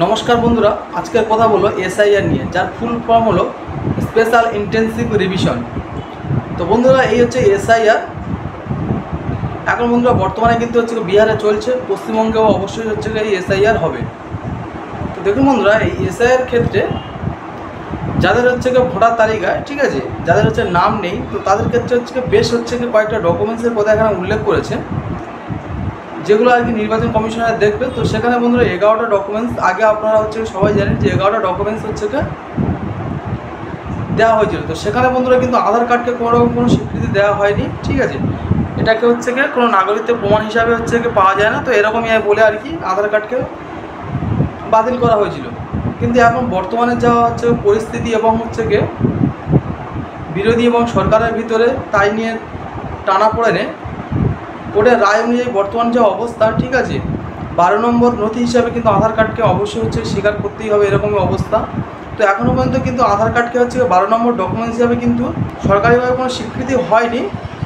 নমস্কার বন্ধুরা, আজকের কথা বলবো এসআইআর নিয়ে, যার ফুল ফর্ম হলো স্পেশাল ইন্টেন্সিভ রিভিশন। তো বন্ধুরা, এই হচ্ছে এসআইআর। এখন বন্ধুরা বর্তমানে কিন্তু হচ্ছে বিহারে চলছে, পশ্চিমবঙ্গেও অবশ্যই হচ্ছে এই এসআইআর হবে। তো দেখুন বন্ধুরা, এই এসআইআর ক্ষেত্রে যাদের হচ্ছে ভোটার তালিকায়, ঠিক আছে, যাদের হচ্ছে নাম নেই, তো তাদের ক্ষেত্রে হচ্ছে বেশ হচ্ছে কয়েকটা ডকুমেন্টসের কথা এখানে উল্লেখ করেছে, যেগুলো আর কি নির্বাচন কমিশনার দেখবে। তো সেখানে বন্ধুরা 11টা ডকুমেন্টস, আগে আপনারা হচ্ছে সবাই জানেন যে 11টা ডকুমেন্টস হচ্ছে দেওয়া হয়েছিল। তো সেখানে বন্ধুরা কিন্তু আধার কার্ডকে কোনো স্বীকৃতি দেওয়া হয়নি, ঠিক আছে। এটাকে হচ্ছে কোনো নাগরিকত্বের প্রমাণ হিসাবে হচ্ছে পাওয়া যায় না, তো এরকমই বলে আর কি আধার কার্ডকে বাতিল করা হয়েছিল। কিন্তু এখন বর্তমানে যা হচ্ছে পরিস্থিতি এবং হচ্ছে বিরোধী এবং সরকারের ভিতরে তাই নিয়ে টানাপোড়েনে কোর্টের রায় অনুযায়ী বর্তমান যে অবস্থা, ঠিক আছে, 12 নম্বর নথি হিসাবে কিন্তু আধার কার্ডকে অবশ্যই হচ্ছে স্বীকার করতেই হবে, এরকমই অবস্থা। তো এখনও পর্যন্ত কিন্তু আধার কার্ডকে হচ্ছে 12 নম্বর ডকুমেন্টস হিসাবে কিন্তু সরকারিভাবে কোনো স্বীকৃতি হয়নি।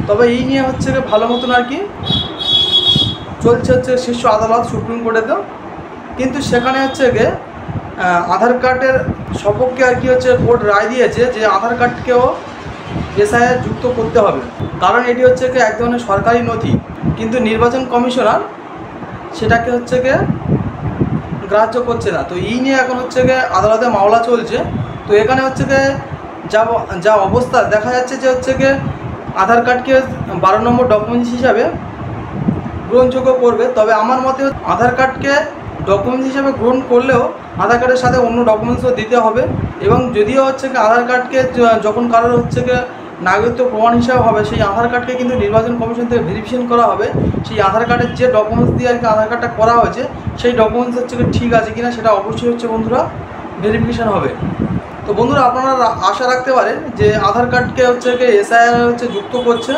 তবে এই নিয়ে হচ্ছে ভালো মতন আর কি চলছে হচ্ছে শীর্ষ আদালত, সুপ্রিম কোর্টেতেও। কিন্তু সেখানে হচ্ছে আধার কার্ডের সপক্ষে আর কি হচ্ছে কোর্ট রায় দিয়েছে যে আধার কার্ডকেও এসআইআর যুক্ত করতে হবে, কারণ এটি হচ্ছে এক ধরনের সরকারি নথি। কিন্তু নির্বাচন কমিশনার সেটাকে হচ্ছে গ্রাহ্য করছে না। তো এই নিয়ে এখন হচ্ছে আদালতে মামলা চলছে। তো এখানে হচ্ছে যা অবস্থা দেখা যাচ্ছে যে হচ্ছে আধার কার্ডকে 12 নম্বর ডকুমেন্টস হিসাবে গ্রহণযোগ্য করবে। তবে আমার মতে আধার কার্ডকে ডকুমেন্টস হিসাবে গ্রহণ করলেও আধার কার্ডের সাথে অন্য ডকুমেন্টসও দিতে হবে। এবং যদিও হচ্ছে আধার কার্ডকে যখন কারোর হচ্ছে নাগরিকত্ব প্রমাণ হিসাবে হবে, সেই আধার কার্ডকে কিন্তু নির্বাচন কমিশন থেকে ভেরিফিকেশন করা হবে। সেই আধার কার্ডের যে ডকুমেন্টস দিয়ে আর কি আধার কার্ডটা করা হয়েছে, সেই ডকুমেন্টস হচ্ছে ঠিক আছে কিনা সেটা অবশ্যই হচ্ছে বন্ধুরা ভেরিফিকেশন হবে। তো বন্ধুরা, আপনারা আশা রাখতে পারেন যে আধার কার্ডকে হচ্ছে এসআইআর হচ্ছে যুক্ত করছে।